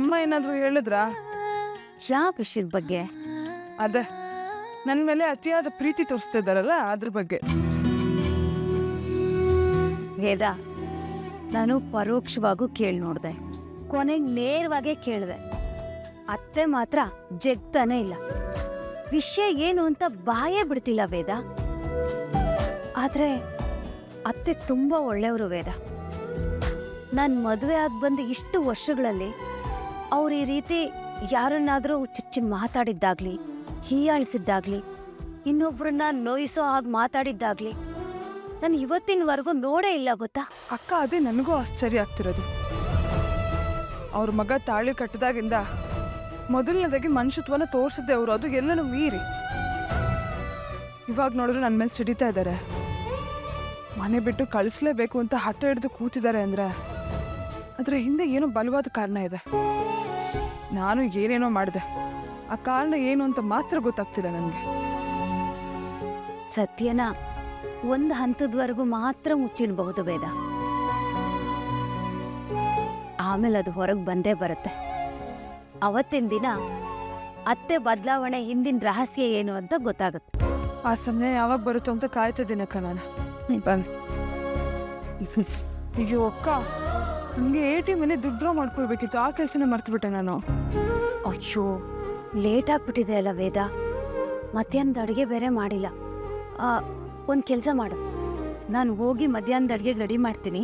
ಅಮ್ಮ ಏನಾದರೂ ಹೇಳಿದ್ರಾ? ಯಾವ ವಿಷಯದ ಬಗ್ಗೆ? ಅದೇ ನನ್ನ ಮೇಲೆ ಅತಿಯಾದ ಪ್ರೀತಿ ತೋರಿಸ್ತಿದ್ದಾರಲ್ಲ ಅದ್ರ ಬಗ್ಗೆ. ವೇದ, ನಾನು ಪರೋಕ್ಷವಾಗೂ ಕೇಳಿ ನೋಡಿದೆ, ಕೊನೆಗೆ ನೇರವಾಗೇ ಕೇಳಿದೆ. ಅತ್ತೆ ಮಾತ್ರ ಜಗ್ತಾನೆ ಇಲ್ಲ. ವಿಷಯ ಏನು ಅಂತ ಬಾಯೇ ಬಿಡ್ತಿಲ್ಲ ವೇದ. ಆದ್ರೆ ಅತ್ತೆ ತುಂಬಾ ಒಳ್ಳೆಯವರು ವೇದ. ನಾನು ಮದುವೆ ಆಗಿ ಬಂದು ಇಷ್ಟು ವರ್ಷಗಳಲ್ಲಿ ಅವ್ರು ಈ ರೀತಿ ಯಾರನ್ನಾದರೂ ಚುಚ್ಚಿ ಮಾತಾಡಿದ್ದಾಗ್ಲಿ, ಹೀಯಾಳಿಸಿದ್ದಾಗ್ಲಿ, ಇನ್ನೊಬ್ರನ್ನ ನೋಯಿಸೋ ಹಾಗೆ ಮಾತಾಡಿದ್ದಾಗ್ಲಿ ನಾನು ಇವತ್ತಿನವರೆಗೂ ನೋಡೇ ಇಲ್ಲ ಗೊತ್ತಾ ಅಕ್ಕ. ಅದೇ ನನಗೂ ಆಶ್ಚರ್ಯ ಆಗ್ತಿರೋದು. ಅವ್ರ ಮಗ ತಾಳಿ ಕಟ್ಟಿದಾಗಿಂದ ಮೊದಲನೇದಾಗಿ ಮನುಷ್ಯತ್ವನ ತೋರಿಸಿದ್ದೆ ಅವರು, ಅದು ಎಲ್ಲನೂ ಮೀರಿ. ಇವಾಗ ನೋಡಿದ್ರು ನನ್ನ ಮೇಲೆ ಸಿಡಿತಾ ಇದ್ದಾರೆ. ಮನೆ ಬಿಟ್ಟು ಕಳಿಸ್ಲೇಬೇಕು ಅಂತ ಹಠ ಹಿಡಿದು ಕೂತಿದ್ದಾರೆ ಅಂದ್ರೆ ಅದ್ರ ಹಿಂದೆ ಏನೋ ಬಲವಾದ ಕಾರಣ ಇದೆ. ನಾನು ಏನೇನೋ ಮಾಡಿದೆ, ಆ ಕಾರಣ ಏನು ಅಂತ ಮಾತ್ರ ಗೊತ್ತಾಗ್ತಿಲ್ಲ ನನಗೆ. ಸತ್ಯನ ಒಂದು ಹಂತದವರೆಗೂ ಮಾತ್ರ ಮುಚ್ಚಿಡಬಹುದು ವೇದ, ಆಮೇಲೆ ಅದು ಹೊರಗೆ ಬಂದೇ ಬರುತ್ತೆ. ಅವತ್ತಿನ ದಿನ ಅತ್ತೆ ಬದಲಾವಣೆ ಹಿಂದಿನ ರಹಸ್ಯ ಏನು ಅಂತ ಗೊತ್ತಾಗುತ್ತೆ. ಆ ಸಮಯ ಯಾವಾಗ ಬರುತ್ತೋ ಅಂತ ಕಾಯ್ತಿದ್ದೀನಕ್ಕ ನಾನು. ಬನ್ನಿ. ಅಯ್ಯೋ ಅಕ್ಕ, ನನಗೆ ATM ದುಡ್ಡು ಡ್ರಾ ಮಾಡ್ಕೊಳ್ಬೇಕಿತ್ತು, ಆ ಕೆಲಸನೇ ಮರ್ತ್ಬಿಟ್ಟೆ ನಾನು. ಅಯ್ಯೋ, ಲೇಟ್ ಆಗ್ಬಿಟ್ಟಿದೆ ಅಲ್ಲ ವೇದ, ಮಧ್ಯಾಹ್ನದ ಅಡುಗೆ ಬೇರೆ ಮಾಡಿಲ್ಲ. ಒಂದು ಕೆಲಸ ಮಾಡು, ನಾನು ಹೋಗಿ ಮಧ್ಯಾಹ್ನದ ಅಡುಗೆಗೆ ರೆಡಿ ಮಾಡ್ತೀನಿ,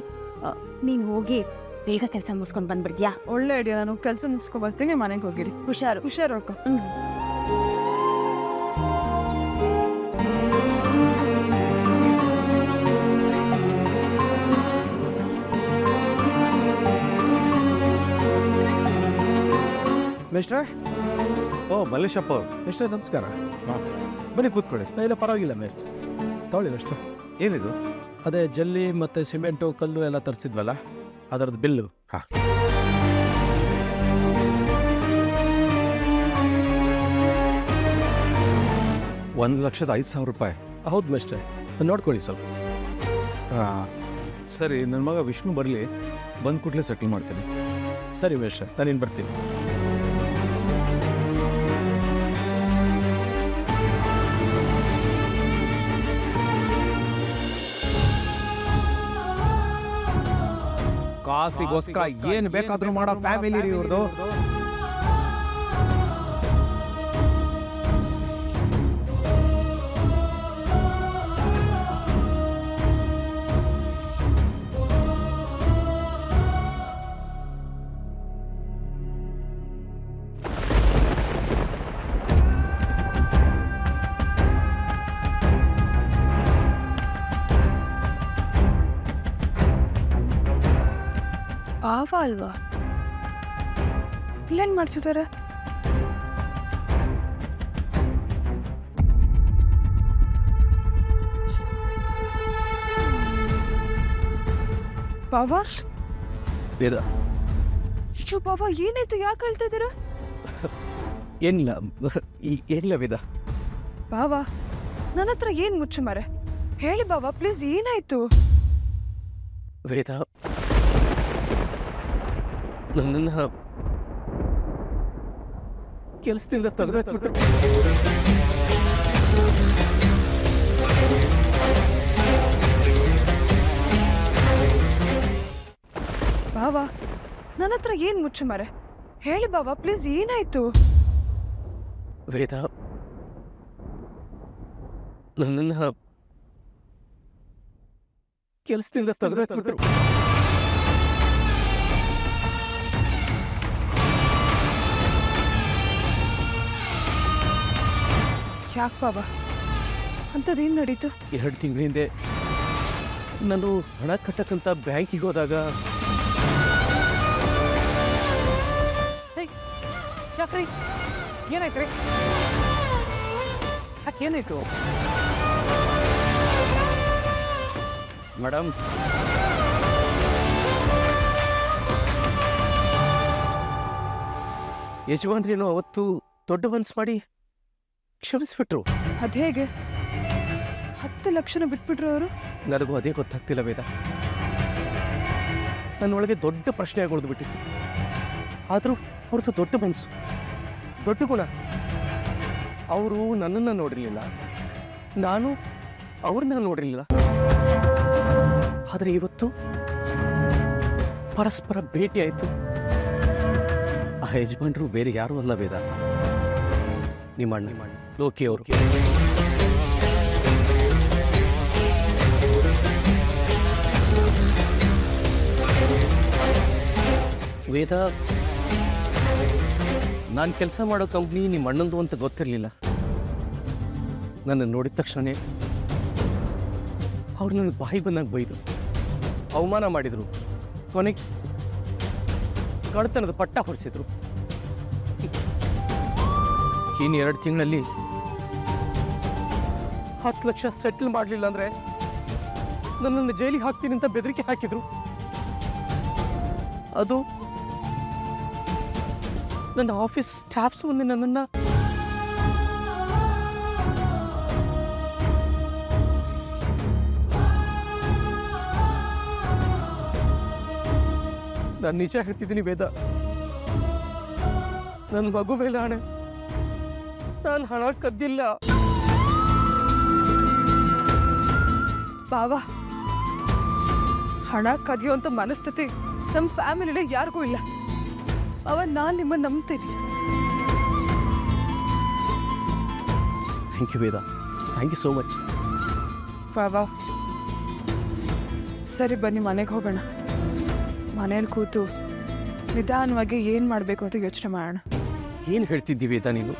ನೀನು ಹೋಗಿ ಬೇಗ ಕೆಲಸ ಮುಗಿಸ್ಕೊಂಡು ಬಂದ್ಬಿಡ್ತೀಯಾ? ಒಳ್ಳೆ ಐಡಿಯಾ. ನಾನು ಕೆಲಸ ಮುಗಿಸ್ಕೊಂಡು ಬರ್ತೀನಿ, ಮನೆಗೆ ಹೋಗಿರಿ. ಹುಷಾರು ಹುಷಾರು ಅಕ್ಕ. ಮಿಸ್ಟರ್? ಓ ಮಲ್ಲೇಶಪ್ಪ ಅವ್ರು. ಮಿಸ್ಟರ್ ನಮಸ್ಕಾರ. ಬನ್ನಿ ಕೂತ್ಕೊಳ್ಳಿ. ಇಲ್ಲ ಪರವಾಗಿಲ್ಲ ಮೇಸ್ಟ್, ತಗೊಳ್ಳಿ ಮಿಸ್ಟರ್. ಏನಿದು? ಅದೇ ಜಲ್ಲಿ ಮತ್ತು ಸಿಮೆಂಟು ಕಲ್ಲು ಎಲ್ಲ ತರಿಸಿದ್ವಲ್ಲ, ಅದರದ್ದು ಬಿಲ್ಲು. ಹಾಂ. ₹1,05,000. ಹೌದು ಮಿಸ್ಟ್ರೆ, ನೋಡ್ಕೊಳ್ಳಿ ಸ್ವಲ್ಪ. ಸರಿ, ನನ್ನ ಮಗ ವಿಷ್ಣು ಬರಲಿ, ಬಂದ ಕೂಡಲೇ ಸೆಟ್ಲ್ ಮಾಡ್ತೀನಿ. ಸರಿ ಮಿಸ್ಟ್ರೆ, ನಾನಿನ್ನು ಬರ್ತೀನಿ. ಕಾಸಿಗೋಸ್ಕರ ಏನ್ ಬೇಕಾದ್ರೂ ಮಾಡೋ ಫ್ಯಾಮಿಲಿ ರೀ ಇವ್ರದ್ದು. ಆವ ಅಲ್ವಾ? ಇಲ್ಲೇನು ಮಾಡ್ತಿದ್ದಾರೆ? ಬಾಬಾ? ವೇದ, ಅಯ್ಯೋ ಬಾಬಾ, ಏನಾಯ್ತು? ಯಾಕೆ ಹೇಳ್ತಾ ಇದ್ದೀರಾ? ಏನಿಲ್ಲ ವೇದ. ಬಾಬಾ, ನನ್ನ ಹತ್ರ ಏನು ಮುಚ್ಚು ಮರೆ, ಹೇಳಿ ಬಾಬಾ ಪ್ಲೀಸ್, ಏನಾಯ್ತು? ವೇದ, ನನ್ನನ್ನು ಕೆಲಸದಿಂದ ತೆಗೆದುಬಿಟ್ರು. ಬಾಬಾ, ನನ್ನ ಹತ್ರ ಏನು ಮುಚ್ಚು ಮರೆ, ಹೇಳಿ ಬಾಬಾ ಪ್ಲೀಸ್, ಏನಾಯ್ತು? ವೇದ, ನನ್ನನ್ನು ಕೆಲಸದಿಂದ ತೆಗೆದುಬಿಟ್ರು. ಯಾಕೆ ಬಾಬಾ, ಅಂಥದ್ದೇನು ನಡೀತು? 2 ತಿಂಗಳ ಹಿಂದೆ ನಾನು ಹಣ ಕಟ್ಟಕ್ಕಂತ ಬ್ಯಾಂಕಿಗೆ ಹೋದಾಗ ಯಾಕ್ರಿ, ಏನಾಯ್ತ್ರಿ? ಯಾಕೇನಾಯ್ತು? ಮೇಡಮ್, ಯಜಮಾನ್ರೇನು ಅವತ್ತು ದೊಡ್ಡ ಮನಸ್ಸು ಮಾಡಿ ಕ್ಷಮಿಸ್ಬಿಟ್ರು. ಅದೇಗೆ 10 ಲಕ್ಷನ ಬಿಟ್ಬಿಟ್ರು ಅವರು? ನನಗೂ ಅದೇ ಗೊತ್ತಾಗ್ತಿಲ್ಲ ವೇದ. ನನ್ನೊಳಗೆ ದೊಡ್ಡ ಪ್ರಶ್ನೆ ಉಳಿದ್ಬಿಟ್ಟಿತ್ತು. ಆದರೂ ಅವ್ರದ್ದು ದೊಡ್ಡ ಮನಸ್ಸು, ದೊಡ್ಡ ಗುಣ. ಅವರು ನನ್ನನ್ನು ನೋಡಿರಲಿಲ್ಲ, ನಾನು ಅವ್ರನ್ನ ನೋಡಿರಲಿಲ್ಲ. ಆದರೆ ಇವತ್ತು ಪರಸ್ಪರ ಭೇಟಿ ಆಯಿತು. ಆ ಯಜಮಾನರು ಬೇರೆ ಯಾರೂ ಅಲ್ಲ ವೇದ, ನಿಮ್ಮ ಅಣ್ಣ ಲೋಕಿ ಅವರು. ವೇದ, ನಾನು ಕೆಲಸ ಮಾಡೋ ಕಂಪ್ನಿ ನಿಮ್ಮ ಅಣ್ಣಂದು ಅಂತ ಗೊತ್ತಿರಲಿಲ್ಲ. ನನ್ನ ನೋಡಿದ ತಕ್ಷಣ ಅವ್ರು ನನಗೆ ಬಾಯಿ ಬಂದಾಗ ಬೈದರು, ಅವಮಾನ ಮಾಡಿದರು, ಕೊನೆಗೆ ಕಳ್ತನದ ಪಟ್ಟ ಹೊರಿಸಿದ್ರು. ಇನ್ನು 2 ತಿಂಗಳಲ್ಲಿ 10 ಲಕ್ಷ ಸೆಟ್ಲ್ ಮಾಡಲಿಲ್ಲ ಅಂದರೆ ನನ್ನನ್ನು ಜೈಲಿಗೆ ಹಾಕ್ತೀನಿ ಅಂತ ಬೆದರಿಕೆ ಹಾಕಿದ್ರು. ಅದು ನನ್ನ ಆಫೀಸ್ ಸ್ಟಾಫ್ಸ್ ಮುಂದೆ ನನ್ನನ್ನು ನಾನು ನಿಜ ಹೇಳ್ತಿದ್ದೀನಿ ವೇದ, ನನ್ನ ಮಗು ಮೇಲೆ ಹಣೆ, ನಾನು ಹಣ ಕದ್ದಿಲ್ಲ. ಬಾವ, ಹಣ ಕದಿಯೋಂಥ ಮನಸ್ಥಿತಿ ನಮ್ಮ ಫ್ಯಾಮಿಲಿಲಿ ಯಾರಿಗೂ ಇಲ್ಲ. ಬಾವ, ನಾನು ನಿಮ್ಮನ್ನು ನಂಬ್ತೀನಿ. Thank you Veda, thank you so much. ಬಾವ, ಸರಿ ಬನ್ನಿ ಮನೆಗೆ ಹೋಗೋಣ. ಮನೇಲಿ ಕೂತು ನಿಧಾನವಾಗಿ ಏನು ಮಾಡಬೇಕು ಅಂತ ಯೋಚನೆ ಮಾಡೋಣ. ಏನು ಹೇಳ್ತಿದ್ದೀವಿ ವೇದ ನೀನು?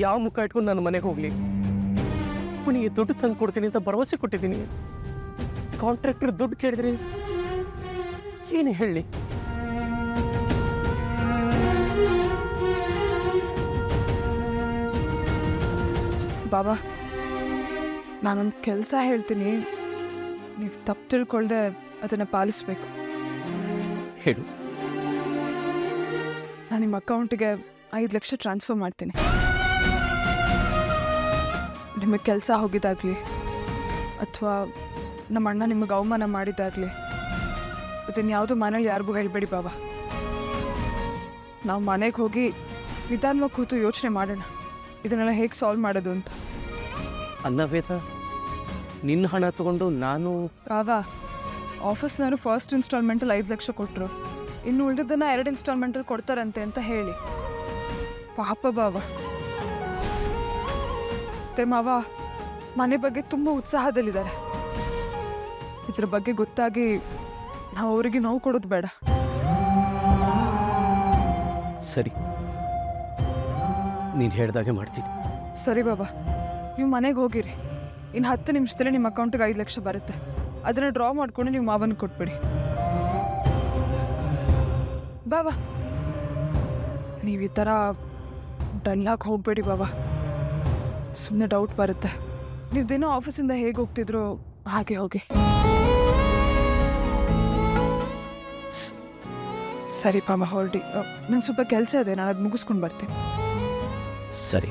ಯಾವ ಮುಖ ಇಟ್ಕೊಂಡು ನಾನು ಮನೆಗೆ ಹೋಗಲಿ? ಅವನಿಗೆ ದುಡ್ಡು ತಂದು ಕೊಡ್ತೀನಿ ಅಂತ ಭರವಸೆ ಕೊಟ್ಟಿದ್ದೀನಿ. ಕಾಂಟ್ರಾಕ್ಟರ್ ದುಡ್ಡು ಕೇಳಿದ್ರೆ ಏನು ಹೇಳಿ? ಬಾಬಾ, ನಾನೊಂದು ಕೆಲಸ ಹೇಳ್ತೀನಿ, ನೀವು ತಪ್ಪು ತಿಳ್ಕೊಳ್ದೆ ಅದನ್ನು ಪಾಲಿಸ್ಬೇಕು. ಹೇಳು. ನಾನು ನಿಮ್ಮ ಅಕೌಂಟಿಗೆ 5 ಲಕ್ಷ ಟ್ರಾನ್ಸ್ಫರ್ ಮಾಡ್ತೀನಿ. ನಿಮಗೆ ಕೆಲಸ ಹೋಗಿದ್ದಾಗಲಿ ಅಥವಾ ನಮ್ಮ ಅಣ್ಣ ನಿಮಗೆ ಅವಮಾನ ಮಾಡಿದ್ದಾಗಲಿ ಅದನ್ನು ಯಾವುದೂ ಮನೇಲಿ ಯಾರಿಗೂ ಹೇಳಬೇಡಿ ಬಾಬಾ. ನಾವು ಮನೆಗೆ ಹೋಗಿ ನಿಧಾನವಾಗಿ ಕೂತು ಯೋಚನೆ ಮಾಡೋಣ ಇದನ್ನೆಲ್ಲ ಹೇಗೆ ಸಾಲ್ವ್ ಮಾಡೋದು ಅಂತ. ಅಲ್ಲ ವೇದ, ನಿನ್ನ ಹಣ ತಗೊಂಡು ನಾನು ಬಾಬಾ, ಆಫೀಸ್ನವರು ಫಸ್ಟ್ ಇನ್ಸ್ಟಾಲ್ಮೆಂಟಲ್ಲಿ 5 ಲಕ್ಷ ಕೊಟ್ಟರು, ಇನ್ನು ಉಳಿದದನ್ನು 2 ಇನ್ಸ್ಟಾಲ್ಮೆಂಟಲ್ಲಿ ಕೊಡ್ತಾರಂತೆ ಅಂತ ಹೇಳಿ. ಪಾಪ ಬಾಬಾ. ಮತ್ತೆ ಮಾವ ಮನೆ ಬಗ್ಗೆ ತುಂಬ ಉತ್ಸಾಹದಲ್ಲಿದ್ದಾರೆ. ಇದ್ರ ಬಗ್ಗೆ ಗೊತ್ತಾಗಿ ನಾವು ಅವರಿಗೆ ನೋವು ಕೊಡೋದು ಬೇಡ. ಸರಿ, ನೀನು ಹೇಳ್ದಾಗೆ ಮಾಡ್ತೀನಿ. ಸರಿ ಬಾಬಾ, ನೀವು ಮನೆಗೆ ಹೋಗಿರಿ. ಇನ್ನು 10 ನಿಮಿಷದಲ್ಲಿ ನಿಮ್ಮ ಅಕೌಂಟಿಗೆ 5 ಲಕ್ಷ ಬರುತ್ತೆ. ಅದನ್ನು ಡ್ರಾ ಮಾಡ್ಕೊಂಡು ನೀವು ಮಾವನಿಗೆ ಕೊಟ್ಬಿಡಿ. ಬಾಬಾ, ನೀವು ಈ ಥರ ಡಲ್ಲಾಗಿ ಹೋಗಬೇಡಿ ಬಾಬಾ, ಸುಮ್ಮನೆ ಡೌಟ್ ಬರುತ್ತೆ. ನೀವು ದಿನ ಆಫೀಸಿಂದ ಹೇಗೆ ಹೋಗ್ತಿದ್ರು ಹಾಗೆ ಹೋಗಿ. ಸರಿ ಬಾಬಾ, ಹೊರಡಿ. ನಂಗೆ ಸ್ವಲ್ಪ ಕೆಲಸ ಇದೆ, ನಾನು ಅದು ಮುಗಿಸ್ಕೊಂಡು ಬರ್ತೀನಿ. ಸರಿ.